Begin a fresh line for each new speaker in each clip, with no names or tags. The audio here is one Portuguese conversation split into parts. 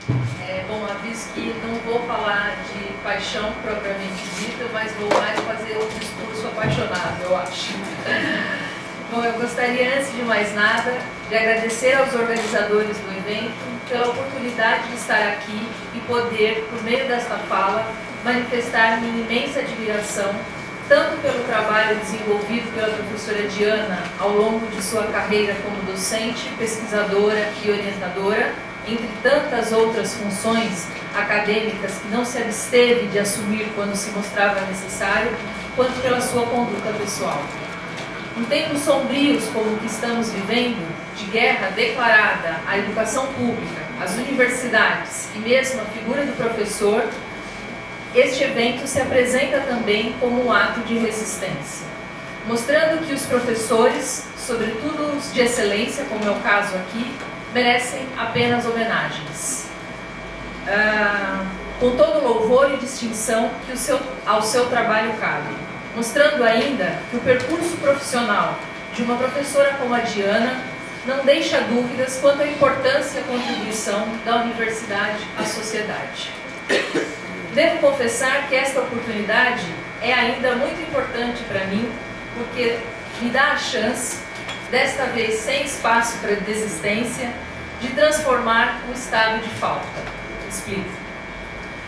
Bom, aviso que não vou falar de paixão propriamente dita, mas vou mais fazer um discurso apaixonado, eu acho. Bom, eu gostaria, antes de mais nada, de agradecer aos organizadores do evento pela oportunidade de estar aqui e poder, por meio desta fala, manifestar minha imensa admiração, tanto pelo trabalho desenvolvido pela professora Diana ao longo de sua carreira como docente, pesquisadora e orientadora, entre tantas outras funções acadêmicas que não se absteve de assumir quando se mostrava necessário, quanto pela sua conduta pessoal. Em tempos sombrios como o que estamos vivendo, de guerra declarada à educação pública, às universidades e mesmo à figura do professor, este evento se apresenta também como um ato de resistência, mostrando que os professores, sobretudo os de excelência, como é o caso aqui, merecem apenas homenagens, com todo o louvor e distinção que ao seu trabalho cabe, mostrando ainda que o percurso profissional de uma professora como a Diana não deixa dúvidas quanto à importância e à contribuição da universidade à sociedade. Devo confessar que esta oportunidade é ainda muito importante para mim, porque me dá a chance, desta vez sem espaço para desistência, de transformar o estado de falta. Explico.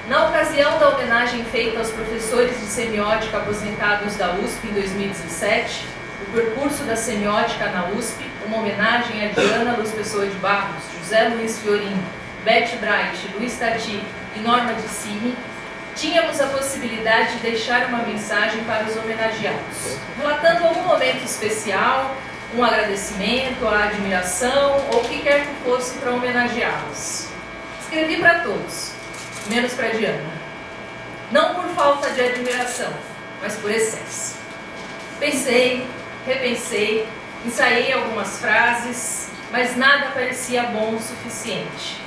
Na ocasião da homenagem feita aos professores de semiótica aposentados da USP em 2017, o percurso da semiótica na USP, uma homenagem a Diana Luz Pessoa de Barros, José Luiz Fiorin, Beth Bright, Luiz Tati e Norma de Cine, tínhamos a possibilidade de deixar uma mensagem para os homenageados, relatando algum momento especial, um agradecimento, a admiração ou o que quer que fosse para homenageá-los. Escrevi para todos, menos para Diana. Não por falta de admiração, mas por excesso. Pensei, repensei, ensaiei algumas frases, mas nada parecia bom o suficiente.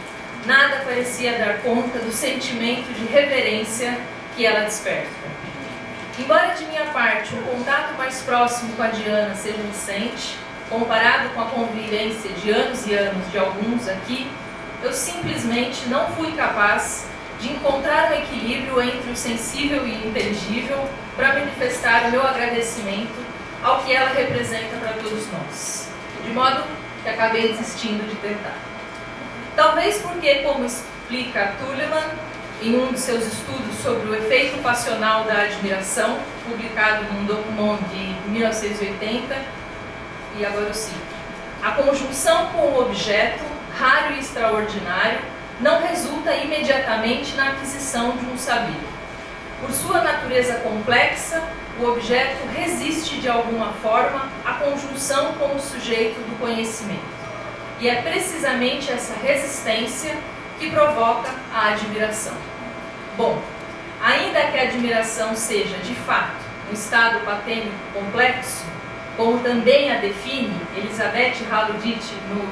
Nada parecia dar conta do sentimento de reverência que ela desperta. Embora de minha parte o contato mais próximo com a Diana seja recente, comparado com a convivência de anos e anos de alguns aqui, eu simplesmente não fui capaz de encontrar um equilíbrio entre o sensível e o inteligível para manifestar o meu agradecimento ao que ela representa para todos nós, de modo que acabei desistindo de tentar. Talvez porque, como explica Tuleman em um de seus estudos sobre o efeito passional da admiração, publicado num documento de 1980, e agora eu cito: a conjunção com o objeto, raro e extraordinário, não resulta imediatamente na aquisição de um saber. Por sua natureza complexa, o objeto resiste de alguma forma à conjunção com o sujeito do conhecimento. E é precisamente essa resistência que provoca a admiração. Bom, ainda que a admiração seja, de fato, um estado patênico complexo, como também a define Elisabeth Haludit no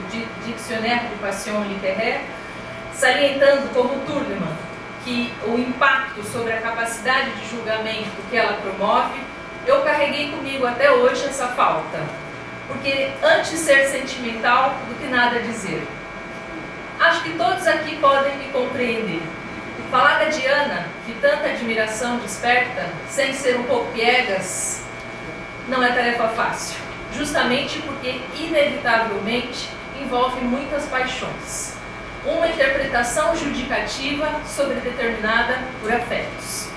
Dictionnaire de Passion Littéraire, salientando como Turleman que o impacto sobre a capacidade de julgamento que ela promove, eu carreguei comigo até hoje essa falta, porque antes ser sentimental do que nada dizer. Acho que todos aqui podem me compreender. Falar da Diana, que tanta admiração desperta, sem ser um pouco piegas, não é tarefa fácil, justamente porque, inevitavelmente, envolve muitas paixões. Uma interpretação judicativa sobredeterminada por afetos.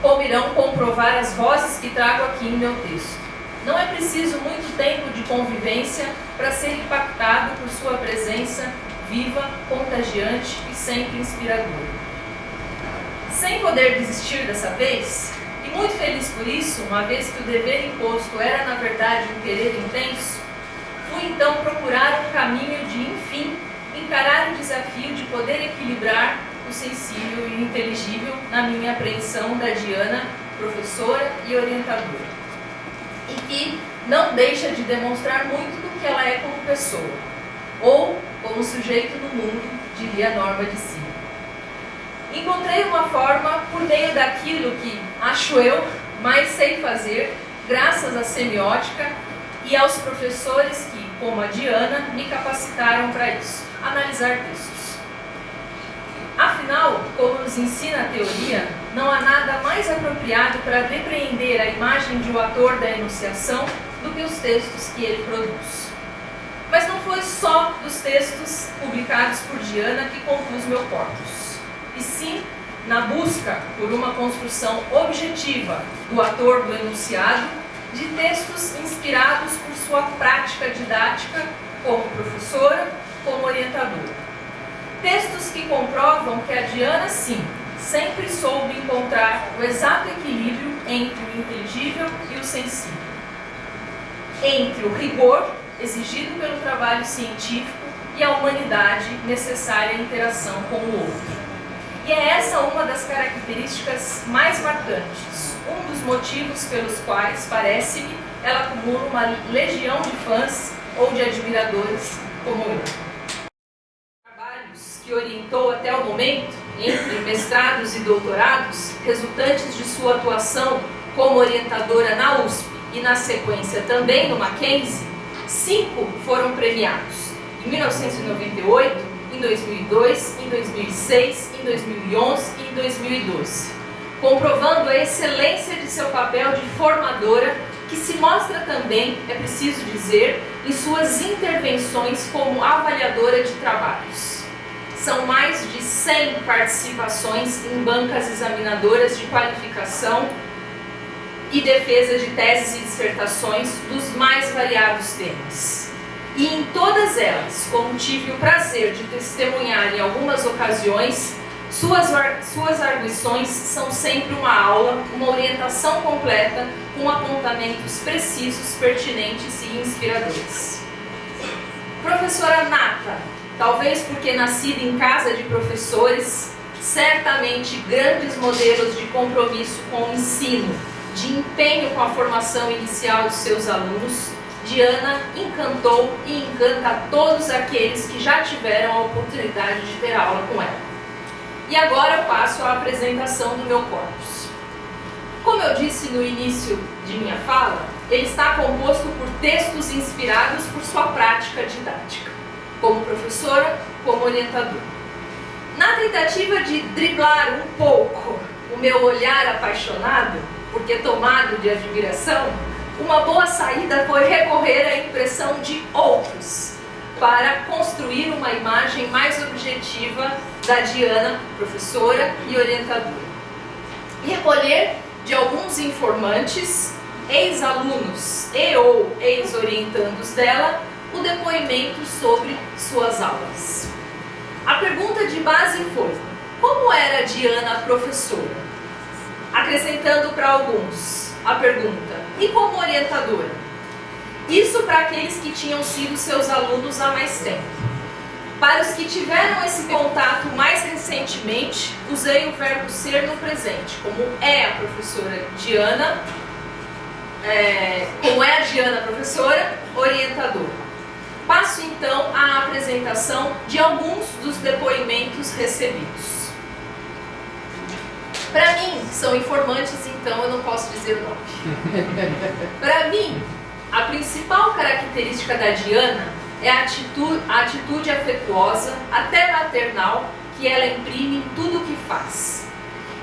Como irão comprovar as vozes que trago aqui em meu texto. Não é preciso muito tempo de convivência para ser impactado por sua presença viva, contagiante e sempre inspiradora. Sem poder desistir dessa vez, e muito feliz por isso, uma vez que o dever imposto era na verdade um querer intenso, fui então procurar um caminho de, enfim, encarar o desafio de poder equilibrar o sensível e o inteligível na minha apreensão da Diana, professora e orientadora. E que não deixa de demonstrar muito do que ela é como pessoa, ou como sujeito no mundo, diria Norma de Cine. Encontrei uma forma, por meio daquilo que, acho eu, mais sei fazer, graças à semiótica e aos professores que, como a Diana, me capacitaram para isso, analisar textos. Afinal, como nos ensina a teoria, não há nada mais apropriado para depreender a imagem de um ator da enunciação do que os textos que ele produz. Mas não foi só dos textos publicados por Diana que compus meu corpus, e sim na busca por uma construção objetiva do ator do enunciado, de textos inspirados por sua prática didática como professora, como orientadora. Textos que comprovam que a Diana, sim, sempre soube encontrar o exato equilíbrio entre o inteligível e o sensível, entre o rigor exigido pelo trabalho científico e a humanidade necessária à interação com o outro. E é essa uma das características mais marcantes, um dos motivos pelos quais, parece-me, ela acumula uma legião de fãs ou de admiradores como eu. Trabalhos que orientou até o momento, entre mestrados e doutorados, resultantes de sua atuação como orientadora na USP e, na sequência, também no Mackenzie, 5 foram premiados, em 1998, em 2002, em 2006, em 2011 e em 2012, comprovando a excelência de seu papel de formadora, que se mostra também, é preciso dizer, em suas intervenções como avaliadora de trabalhos. São mais de 100 participações em bancas examinadoras de qualificação e defesa de teses e dissertações dos mais variados temas. E em todas elas, como tive o prazer de testemunhar em algumas ocasiões, suas arguições são sempre uma aula, uma orientação completa, com apontamentos precisos, pertinentes e inspiradores. Professora nata, talvez porque nascida em casa de professores, certamente grandes modelos de compromisso com o ensino, de empenho com a formação inicial de seus alunos, Diana encantou e encanta a todos aqueles que já tiveram a oportunidade de ter aula com ela. E agora eu passo à apresentação do meu corpus. Como eu disse no início de minha fala, ele está composto por textos inspirados por sua prática didática, como professora, como orientadora. Na tentativa de driblar um pouco o meu olhar apaixonado, porque tomado de admiração, uma boa saída foi recorrer à impressão de outros, para construir uma imagem mais objetiva da Diana, professora e orientadora. Recolher de alguns informantes, ex-alunos e ou ex-orientandos dela, o depoimento sobre suas aulas. A pergunta de base foi: como era Diana professora? Acrescentando para alguns a pergunta: e como orientadora? Isso para aqueles que tinham sido seus alunos há mais tempo. Para os que tiveram esse contato mais recentemente, usei o verbo ser no presente, como é a professora Diana, como é a Diana professora, orientadora. Passo então à apresentação de alguns dos depoimentos recebidos. Para mim, são informantes, então eu não posso dizer o nome. Para mim, a principal característica da Diana é a atitude afetuosa, até maternal, que ela imprime em tudo o que faz.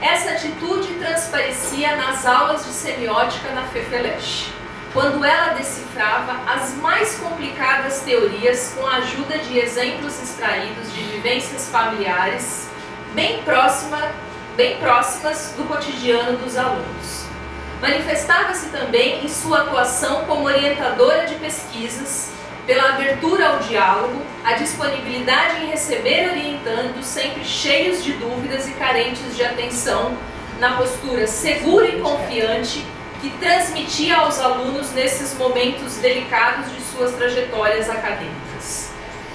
Essa atitude transparecia nas aulas de semiótica na FEFELESH, quando ela decifrava as mais complicadas teorias com a ajuda de exemplos extraídos de vivências familiares bem próximas do cotidiano dos alunos. Manifestava-se também em sua atuação como orientadora de pesquisas, pela abertura ao diálogo, a disponibilidade em receber orientandos sempre cheios de dúvidas e carentes de atenção, na postura segura e confiante que transmitia aos alunos nesses momentos delicados de suas trajetórias acadêmicas.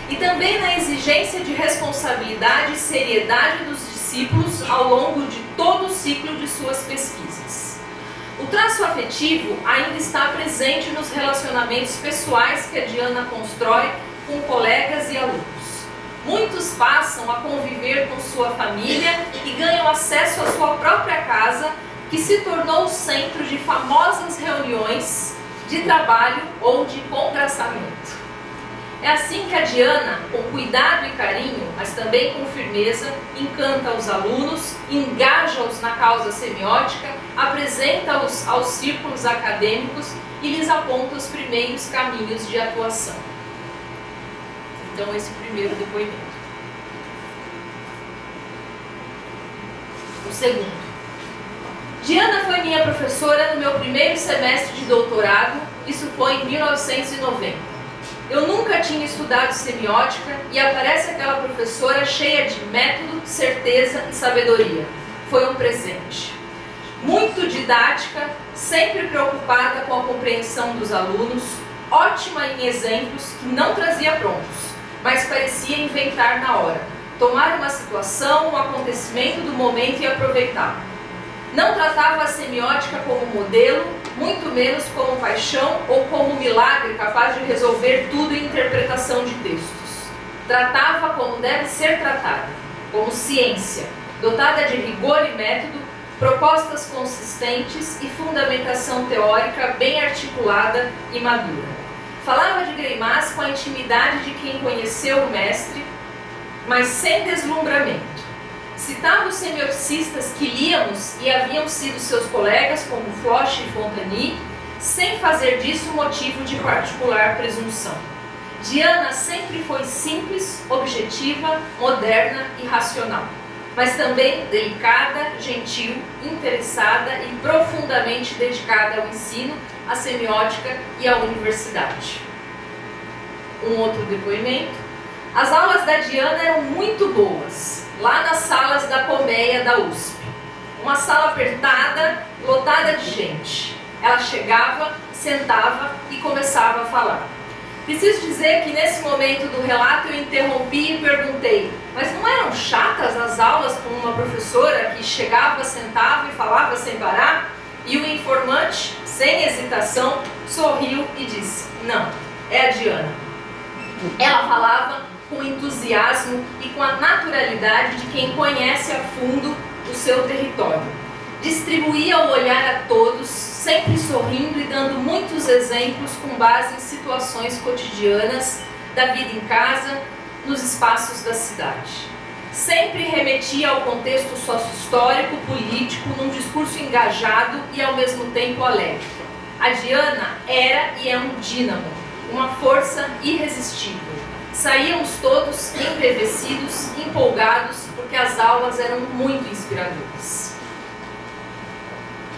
E também na exigência de responsabilidade e seriedade dos discípulos ao longo de todo o ciclo de suas pesquisas. O traço afetivo ainda está presente nos relacionamentos pessoais que a Diana constrói com colegas e alunos. Muitos passam a conviver com sua família e ganham acesso à sua própria casa, que se tornou o centro de famosas reuniões de trabalho ou de congraçamento. É assim que a Diana, com cuidado e carinho, mas também com firmeza, encanta os alunos, engaja-os na causa semiótica, apresenta-os aos círculos acadêmicos e lhes aponta os primeiros caminhos de atuação. Então, esse primeiro depoimento. O segundo. Diana foi minha professora no meu primeiro semestre de doutorado, isso foi em 1990. Eu nunca tinha estudado semiótica e aparece aquela professora cheia de método, certeza e sabedoria. Foi um presente. Muito didática, sempre preocupada com a compreensão dos alunos, ótima em exemplos que não trazia prontos, mas parecia inventar na hora, tomar uma situação, um acontecimento do momento e aproveitá-lo. Não tratava a semiótica como modelo, muito menos como paixão ou como milagre capaz de resolver tudo em interpretação de textos. Tratava como deve ser tratada, como ciência, dotada de rigor e método, propostas consistentes e fundamentação teórica bem articulada e madura. Falava de Greimas com a intimidade de quem conheceu o mestre, mas sem deslumbramento. Citava os semioticistas que líamos e haviam sido seus colegas, como Floch e Fontany, sem fazer disso motivo de particular presunção. Diana sempre foi simples, objetiva, moderna e racional, mas também delicada, gentil, interessada e profundamente dedicada ao ensino, à semiótica e à universidade. Um outro depoimento. As aulas da Diana eram muito boas, lá nas salas da colmeia da USP. Uma sala apertada, lotada de gente. Ela chegava, sentava e começava a falar. Preciso dizer que nesse momento do relato eu interrompi e perguntei: mas não eram chatas as aulas com uma professora que chegava, sentava e falava sem parar? E o informante, sem hesitação, sorriu e disse: não, é a Diana. Ela falava com entusiasmo e com a naturalidade de quem conhece a fundo o seu território. Distribuía o olhar a todos, sempre sorrindo e dando muitos exemplos com base em situações cotidianas da vida em casa, nos espaços da cidade. Sempre remetia ao contexto sócio-histórico, político, num discurso engajado e ao mesmo tempo alegre. A Diana era e é um dínamo, uma força irresistível. Saíamos todos embevecidos, empolgados, porque as aulas eram muito inspiradoras.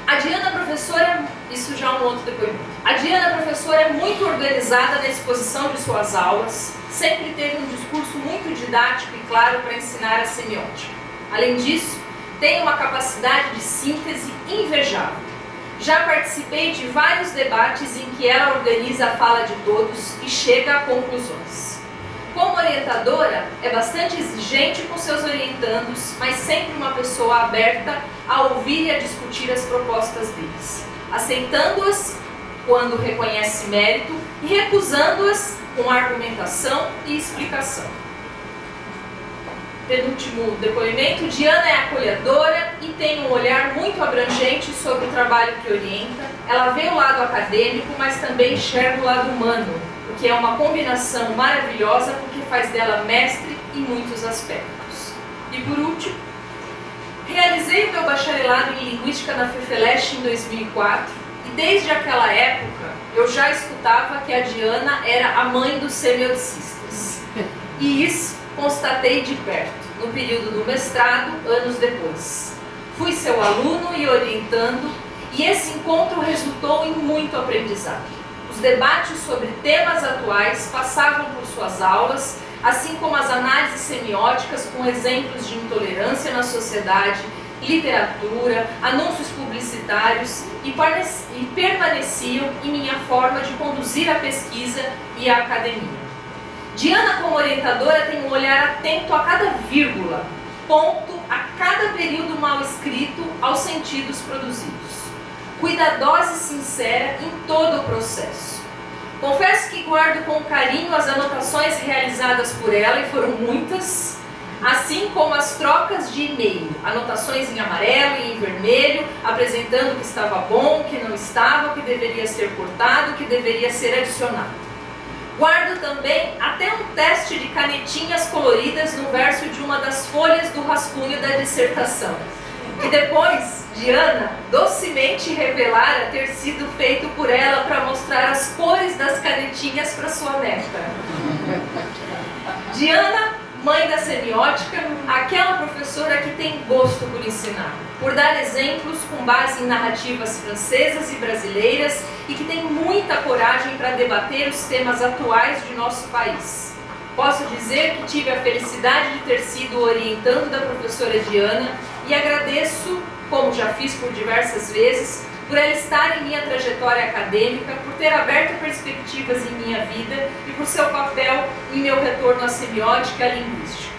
A Diana, professora, isso já é um outro depoimento. A Diana, professora, é muito organizada na exposição de suas aulas, sempre teve um discurso muito didático e claro para ensinar a semiótica. Além disso, tem uma capacidade de síntese invejável. Já participei de vários debates em que ela organiza a fala de todos e chega a conclusões. Como orientadora, é bastante exigente com seus orientandos, mas sempre uma pessoa aberta a ouvir e a discutir as propostas deles, aceitando-as quando reconhece mérito e recusando-as com argumentação e explicação. Penúltimo depoimento. Diana é acolhedora e tem um olhar muito abrangente sobre o trabalho que orienta. Ela vê o lado acadêmico, mas também enxerga o lado humano, o que é uma combinação maravilhosa porque faz dela mestre em muitos aspectos. E por último, realizei o meu bacharelado em Linguística na FEFELESH em 2004 e desde aquela época eu já escutava que a Diana era a mãe dos semioticistas. E isso constatei de perto, no período do mestrado, anos depois. Fui seu aluno e orientando, e esse encontro resultou em muito aprendizado. Os debates sobre temas atuais passavam por suas aulas, assim como as análises semióticas com exemplos de intolerância na sociedade, literatura, anúncios publicitários e permaneciam em minha forma de conduzir a pesquisa e a academia. Diana, como orientadora, tem um olhar atento a cada vírgula, ponto, a cada período mal escrito, aos sentidos produzidos. Cuidadosa e sincera em todo o processo. Confesso que guardo com carinho as anotações realizadas por ela, e foram muitas, assim como as trocas de e-mail, anotações em amarelo e em vermelho, apresentando o que estava bom, o que não estava, o que deveria ser cortado, o que deveria ser adicionado. Guardo também até um teste de canetinhas coloridas no verso de uma das folhas do rascunho da dissertação, que depois Diana docemente revelara ter sido feito por ela para mostrar as cores das canetinhas para sua neta. Diana, mãe da semiótica, aquela professora que tem gosto por ensinar, por dar exemplos com base em narrativas francesas e brasileiras e que tem muita coragem para debater os temas atuais de nosso país. Posso dizer que tive a felicidade de ter sido orientando da professora Diana e agradeço, como já fiz por diversas vezes, por ela estar em minha trajetória acadêmica, por ter aberto perspectivas em minha vida e por seu papel em meu retorno à semiótica e à linguística.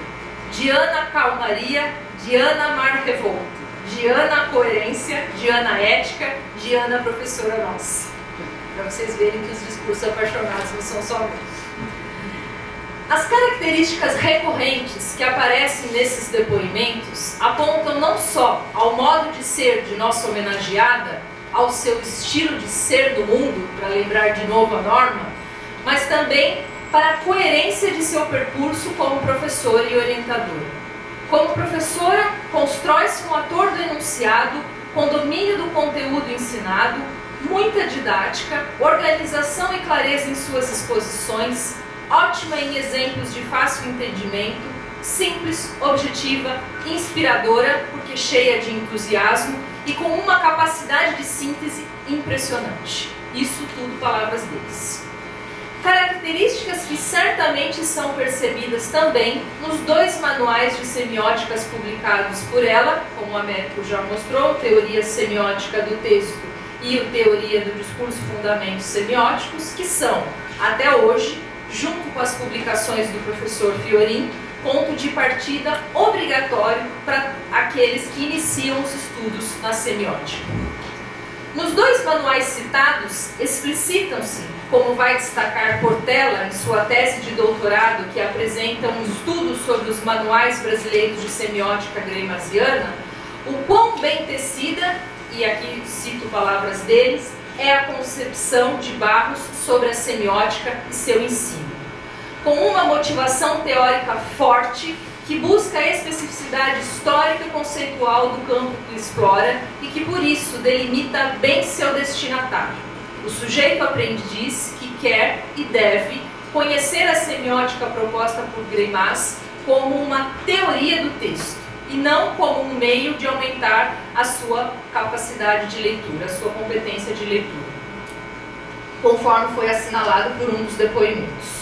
Diana Calmaria, Diana Mar Revolto, Diana Coerência, Diana Ética, Diana Professora Nossa. Para vocês verem que os discursos apaixonados não são só meus. As características recorrentes que aparecem nesses depoimentos apontam não só ao modo de ser de nossa homenageada, ao seu estilo de ser do mundo, para lembrar de novo a Norma, mas também para a coerência de seu percurso como professora e orientadora. Como professora, constrói-se um ator do enunciado com domínio do conteúdo ensinado, muita didática, organização e clareza em suas exposições, ótima em exemplos de fácil entendimento, simples, objetiva, inspiradora, porque cheia de entusiasmo e com uma capacidade de síntese impressionante. Isso tudo palavras deles. Características que certamente são percebidas também nos dois manuais de semióticas publicados por ela, como o Américo já mostrou, Teoria Semiótica do Texto e o Teoria do Discurso Fundamentos Semióticos, que são, até hoje, junto com as publicações do professor Fiorin, ponto de partida obrigatório para aqueles que iniciam os estudos na semiótica. Nos dois manuais citados, explicitam-se, como vai destacar Portela em sua tese de doutorado, que apresenta um estudo sobre os manuais brasileiros de semiótica greimasiana, o quão bem tecida, e aqui cito palavras deles, é a concepção de Barros sobre a semiótica e seu ensino. Com uma motivação teórica forte, que busca a especificidade histórica e conceitual do campo que explora e que, por isso, delimita bem seu destinatário, o sujeito aprendiz que quer e deve conhecer a semiótica proposta por Greimas como uma teoria do texto, e não como um meio de aumentar a sua capacidade de leitura, a sua competência de leitura, conforme foi assinalado por um dos depoimentos.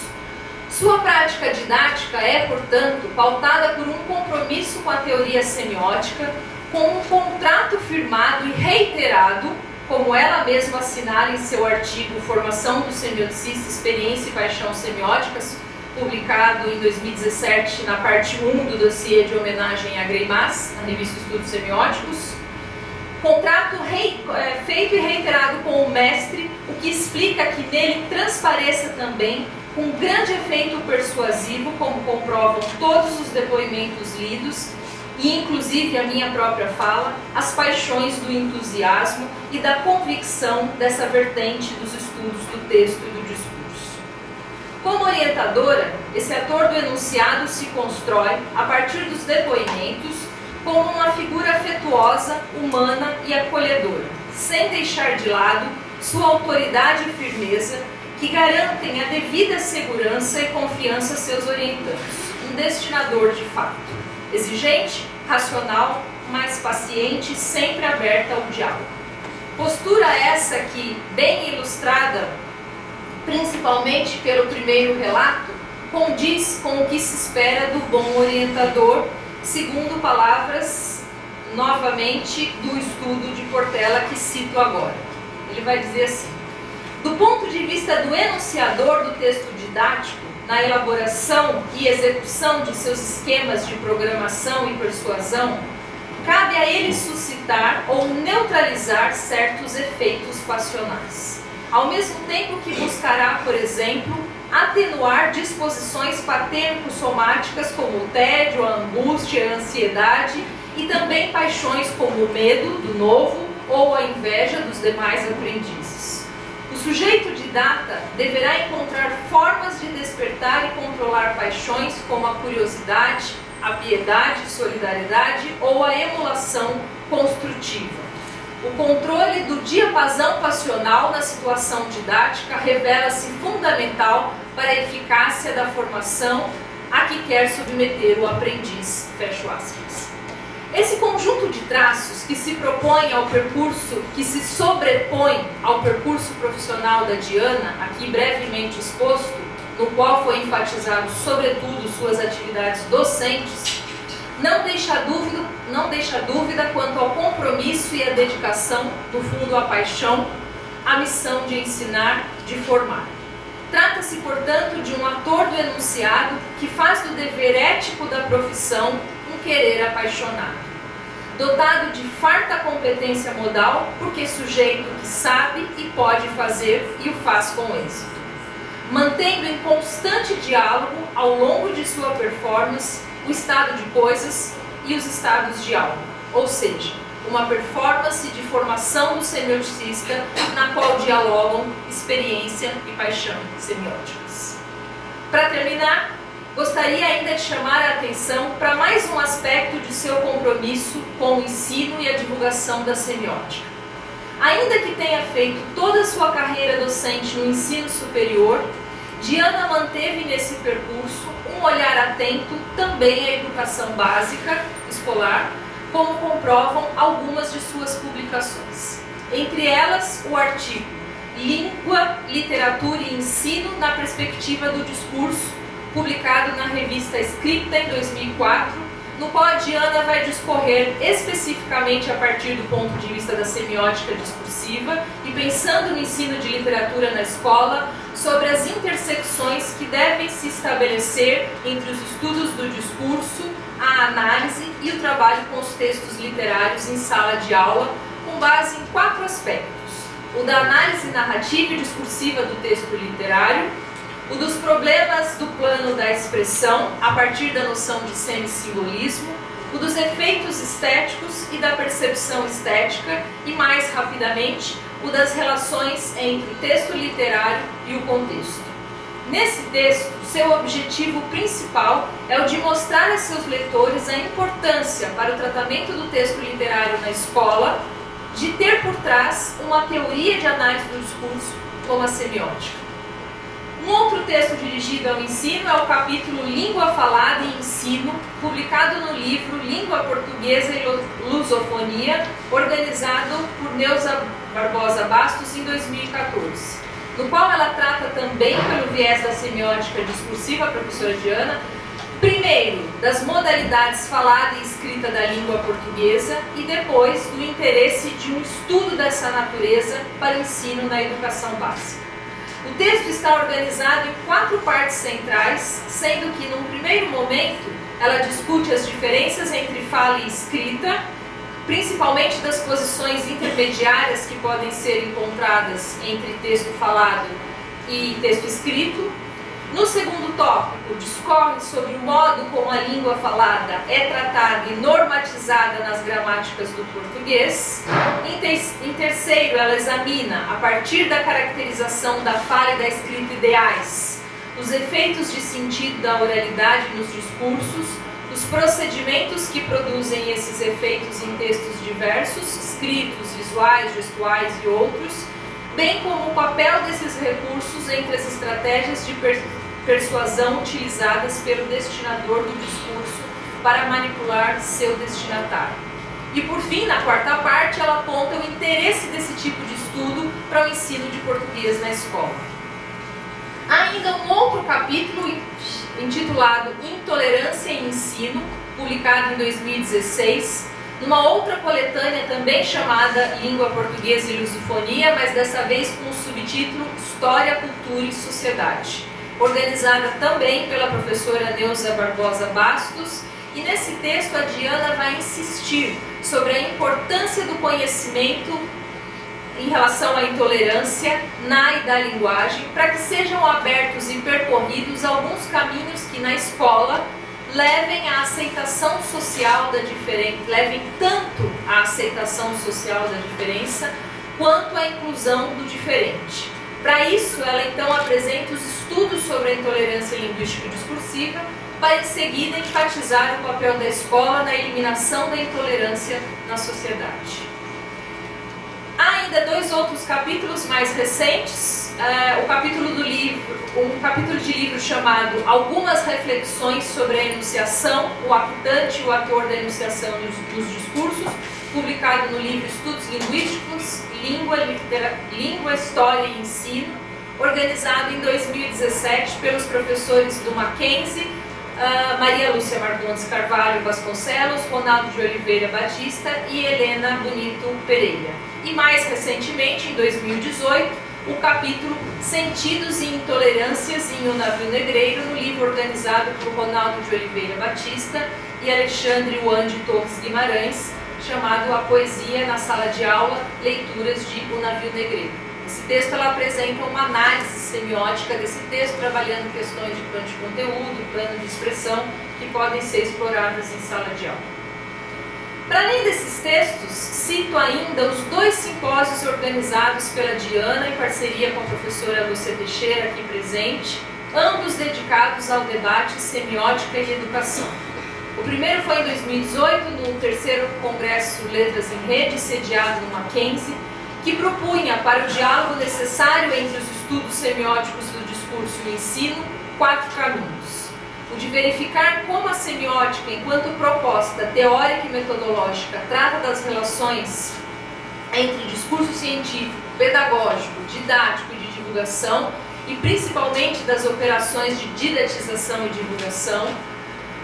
Sua prática didática é, portanto, pautada por um compromisso com a teoria semiótica, com um contrato firmado e reiterado, como ela mesma assinala em seu artigo Formação do Semioticista, Experiência e Paixão Semióticas, publicado em 2017 na parte 1 do dossiê de homenagem a Greimas, na revista Estudos Semióticos. Contrato feito e reiterado com o mestre, o que explica que nele transpareça também, com grande efeito persuasivo, como comprovam todos os depoimentos lidos, e inclusive a minha própria fala, as paixões do entusiasmo e da convicção dessa vertente dos estudos do texto e do discurso. Como orientadora, esse ator do enunciado se constrói, a partir dos depoimentos, como uma figura afetuosa, humana e acolhedora, sem deixar de lado sua autoridade e firmeza, que garantem a devida segurança e confiança a seus orientandos. Um destinador de fato, exigente, racional, mas paciente e sempre aberta ao diálogo. Postura essa que, bem ilustrada, principalmente pelo primeiro relato, condiz com o que se espera do bom orientador, segundo palavras, novamente, do estudo de Portela, que cito agora. Ele vai dizer assim: do ponto de vista do enunciador do texto didático, na elaboração e execução de seus esquemas de programação e persuasão, cabe a ele suscitar ou neutralizar certos efeitos passionais, ao mesmo tempo que buscará, por exemplo, atenuar disposições patênico-somáticas como o tédio, a angústia, a ansiedade e também paixões como o medo do novo ou a inveja dos demais aprendizes. O O sujeito didata deverá encontrar formas de despertar e controlar paixões como a curiosidade, a piedade, solidariedade ou a emulação construtiva. O controle do diapasão passional na situação didática revela-se fundamental para a eficácia da formação a que quer submeter o aprendiz. Fecho aspas. Esse conjunto de traços que se propõe ao percurso, que se sobrepõe ao percurso profissional da Diana, aqui brevemente exposto, no qual foi enfatizado sobretudo suas atividades docentes, não deixa dúvida quanto ao compromisso e à dedicação, no fundo a paixão, à missão de ensinar, de formar. Trata-se, portanto, de um ator do enunciado que faz do dever ético da profissão um querer apaixonado. Dotado de farta competência modal, porque sujeito que sabe e pode fazer e o faz com êxito. Mantendo em constante diálogo, ao longo de sua performance, o estado de coisas e os estados de alma, ou seja, uma performance de formação do semioticista na qual dialogam experiência e paixão semióticas. Para terminar, gostaria ainda de chamar a atenção para mais um aspecto de seu compromisso com o ensino e a divulgação da semiótica. Ainda que tenha feito toda a sua carreira docente no ensino superior, Diana manteve nesse percurso um olhar atento também à educação básica, escolar, como comprovam algumas de suas publicações. Entre elas, o artigo Língua, Literatura e Ensino na Perspectiva do Discurso, publicado na revista Escrita em 2004, no qual a Diana vai discorrer especificamente a partir do ponto de vista da semiótica discursiva e pensando no ensino de literatura na escola, sobre as intersecções que devem se estabelecer entre os estudos do discurso, a análise e o trabalho com os textos literários em sala de aula, com base em 4 aspectos: o da análise narrativa e discursiva do texto literário, o dos problemas do plano da expressão, a partir da noção de semissimbolismo, o dos efeitos estéticos e da percepção estética e, mais rapidamente, o das relações entre o texto literário e o contexto. Nesse texto, seu objetivo principal é o de mostrar a seus leitores a importância para o tratamento do texto literário na escola de ter por trás uma teoria de análise do discurso como a semiótica. Um outro texto dirigido ao ensino é o capítulo Língua Falada e Ensino, publicado no livro Língua Portuguesa e Lusofonia, organizado por Neuza Barbosa Bastos em 2014, no qual ela trata também, pelo viés da semiótica discursiva, a professora Diana, primeiro, das modalidades falada e escrita da língua portuguesa e depois do interesse de um estudo dessa natureza para o ensino na educação básica. O texto está organizado em 4 partes centrais, sendo que, num primeiro momento, ela discute as diferenças entre fala e escrita, principalmente das posições intermediárias que podem ser encontradas entre texto falado e texto escrito. No segundo tópico, discorre sobre o modo como a língua falada é tratada e normatizada nas gramáticas do português. Em terceiro, ela examina, a partir da caracterização da fala e da escrita ideais, os efeitos de sentido da oralidade nos discursos, os procedimentos que produzem esses efeitos em textos diversos, escritos, visuais, gestuais e outros, bem como o papel desses recursos entre as estratégias de persuasão utilizadas pelo destinador do discurso para manipular seu destinatário. E por fim, na quarta parte, ela aponta o interesse desse tipo de estudo para o ensino de português na escola. Há ainda um outro capítulo intitulado Intolerância e Ensino, publicado em 2016, numa outra coletânea também chamada Língua Portuguesa e Lusofonia, mas dessa vez com o subtítulo História, Cultura e Sociedade, organizada também pela professora Neuza Barbosa Bastos, e nesse texto a Diana vai insistir sobre a importância do conhecimento em relação à intolerância na e da linguagem, para que sejam abertos e percorridos alguns caminhos que na escola levem à aceitação social da diferença, levem tanto à aceitação social da diferença quanto à inclusão do diferente. Para isso, ela então apresenta os estudos sobre a intolerância linguística e discursiva, para em seguida enfatizar o papel da escola na eliminação da intolerância na sociedade. Há ainda 2 outros capítulos mais recentes, um capítulo de livro chamado Algumas Reflexões sobre a Enunciação, o Aptante e o Ator da Enunciação dos Discursos, publicado no livro Estudos Linguísticos, Língua, História e Ensino, organizado em 2017 pelos professores do Mackenzie, Maria Lúcia Marcondes Carvalho Vasconcelos, Ronaldo de Oliveira Batista e Helena Bonito Pereira. E mais recentemente, em 2018, o capítulo Sentidos e Intolerâncias em O Navio Negreiro, no livro organizado por Ronaldo de Oliveira Batista e Alexandre Wande Torres Guimarães, chamado A Poesia na Sala de Aula, Leituras de O Navio Negreiro. Esse texto ela apresenta uma análise semiótica desse texto, trabalhando questões de plano de conteúdo, plano de expressão, que podem ser exploradas em sala de aula. Para além desses textos, cito ainda os 2 simpósios organizados pela Diana, em parceria com a professora Lúcia Teixeira, aqui presente, ambos dedicados ao debate Semiótica e Educação. O primeiro foi em 2018, no 3º Congresso Letras em Rede, sediado no Mackenzie, que propunha para o diálogo necessário entre os estudos semióticos do discurso e o ensino 4 caminhos. O de verificar como a semiótica, enquanto proposta teórica e metodológica, trata das relações entre discurso científico, pedagógico, didático e de divulgação, e principalmente das operações de didatização e divulgação.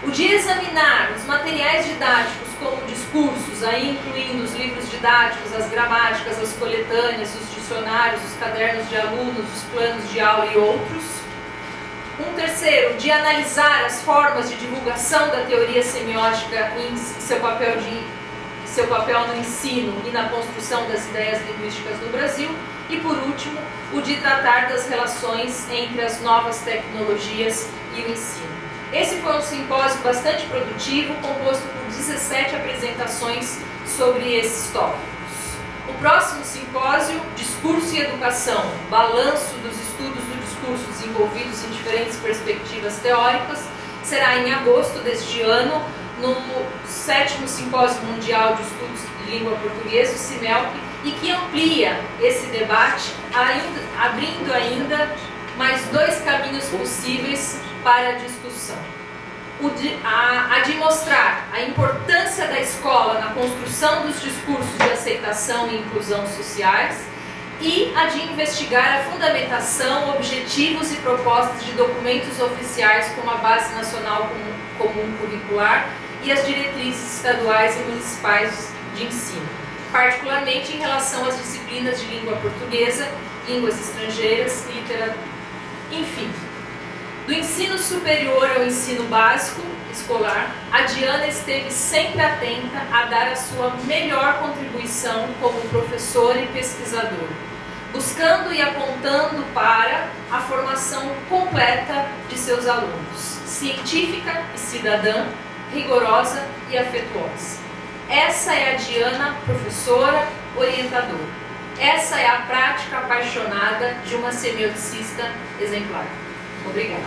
O de examinar os materiais didáticos como discursos, aí incluindo os livros didáticos, as gramáticas, as coletâneas, os dicionários, os cadernos de alunos, os planos de aula e outros. Um terceiro, de analisar as formas de divulgação da teoria semiótica em seu papel no ensino e na construção das ideias linguísticas no Brasil. E por último, o de tratar das relações entre as novas tecnologias e o ensino. Esse foi um simpósio bastante produtivo, composto por 17 apresentações sobre esses tópicos. O próximo simpósio, Discurso e Educação, Balanço dos Estudos do Discurso desenvolvidos em diferentes perspectivas teóricas, será em agosto deste ano, no 7º Simpósio Mundial de Estudos de Língua Portuguesa, o CIMELP, e que amplia esse debate, abrindo ainda mais 2 caminhos possíveis para a discussão. A de mostrar a importância da escola na construção dos discursos de aceitação e inclusão sociais, e a de investigar a fundamentação, objetivos e propostas de documentos oficiais como a Base Nacional Comum Curricular e as diretrizes estaduais e municipais de ensino, particularmente em relação às disciplinas de língua portuguesa, línguas estrangeiras e literatura. Enfim, do ensino superior ao ensino básico escolar, a Diana esteve sempre atenta a dar a sua melhor contribuição como professora e pesquisadora, buscando e apontando para a formação completa de seus alunos, científica e cidadã, rigorosa e afetuosa. Essa é a Diana, professora, orientadora. Essa é a prática apaixonada de uma semioticista exemplar. Obrigada.